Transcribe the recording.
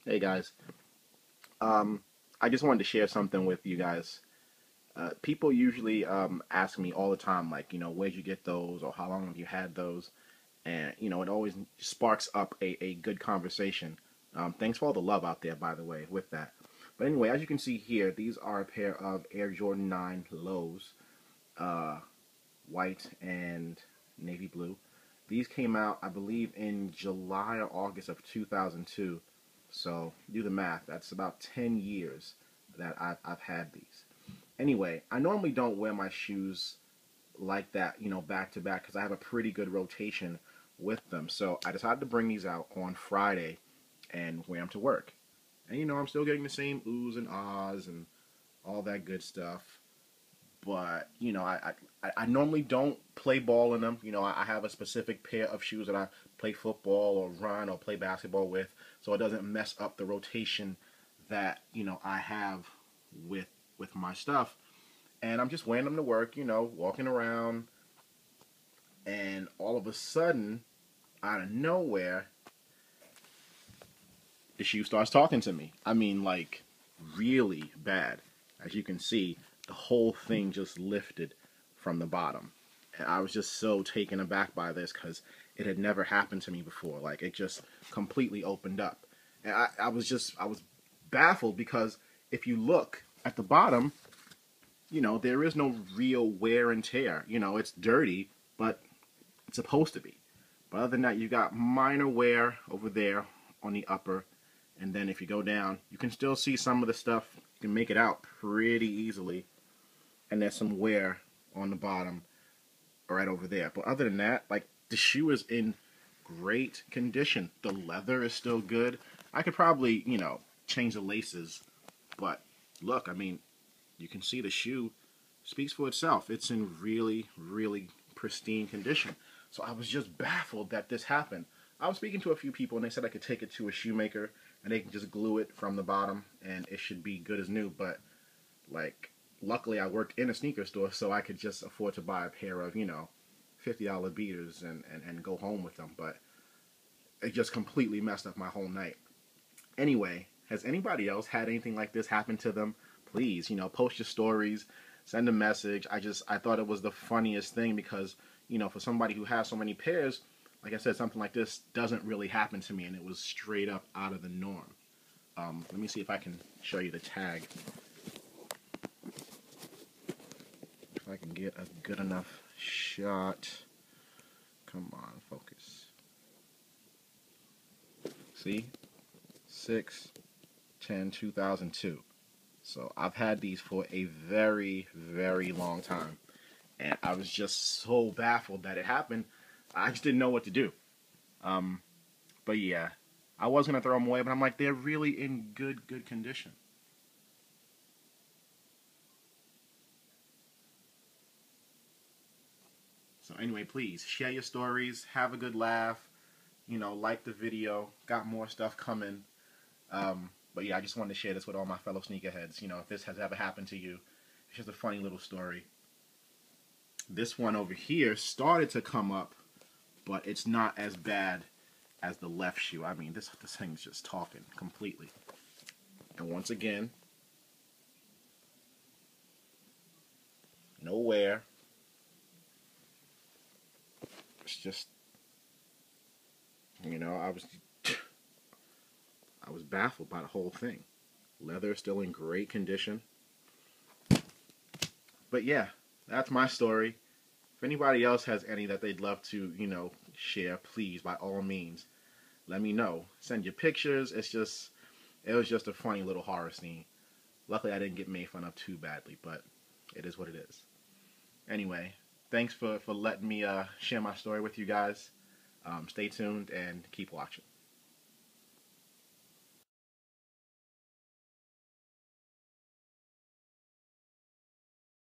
Hey guys, um, I just wanted to share something with you guys. People usually ask me all the time, like, where'd you get those, or how long have you had those? And it always sparks up a good conversation. Thanks for all the love out there, by the way, with that. But anyway, as you can see here, these are a pair of Air Jordan 9 lows, uh, white and navy blue. These came out, I believe, in July or August of 2002. So do the math. That's about 10 years that I've had these. Anyway, I normally don't wear my shoes like that, back to back because I have a pretty good rotation with them. So I decided to bring these out on Friday and wear them to work. And I'm still getting the same oohs and ahs and all that good stuff. But I normally don't play ball in them. I have a specific pair of shoes that I play football or run or play basketball with, so it doesn't mess up the rotation that I have with my stuff. And I'm just wearing them to work, walking around, and all of a sudden, out of nowhere, the shoe starts talking to me. I mean, like, really bad. As you can see, the whole thing just lifted from the bottom. And I was just so taken aback by this because it had never happened to me before. Like, it just completely opened up. And I was baffled because if you look at the bottom, there is no real wear and tear. It's dirty, but it's supposed to be. But other than that, you got minor wear over there on the upper. And then if you go down, you can still see some of the stuff. You can make it out pretty easily. And there's some wear on the bottom right over there. But other than that, like, the shoe is in great condition. The leather is still good. I could probably, change the laces. But look, I mean, you can see the shoe speaks for itself. It's in really, really pristine condition. So I was just baffled that this happened. I was speaking to a few people and they said I could take it to a shoemaker and they can just glue it from the bottom and it should be good as new. But, like, luckily I worked in a sneaker store, so I could just afford to buy a pair of, $50 beaters and go home with them. But it just completely messed up my whole night. Anyway, has anybody else had anything like this happen to them? Please, post your stories, send a message. I thought it was the funniest thing because, for somebody who has so many pairs, like I said, something like this doesn't really happen to me, and it was straight up out of the norm. Let me see if I can show you the tag. If I can get a good enough shot. Come on, focus. See? 6/10/2002. So I've had these for a very, very long time. And I was just so baffled that it happened. I just didn't know what to do. But yeah, I was going to throw them away, but I'm like, they're really in good condition. So anyway, please share your stories, have a good laugh, like the video, got more stuff coming. But yeah, I just wanted to share this with all my fellow sneakerheads. If this has ever happened to you, it's just a funny little story. This one over here started to come up, but it's not as bad as the left shoe. I mean, this thing's just talking completely. And once again, no wear. It's just, I was baffled by the whole thing. Leather is still in great condition. But yeah, that's my story. If anybody else has any that they'd love to, share, please, by all means, let me know. Send your pictures. It was just a funny little horror scene. Luckily, I didn't get made fun of too badly, but it is what it is. Anyway, thanks for letting me share my story with you guys. Stay tuned and keep watching.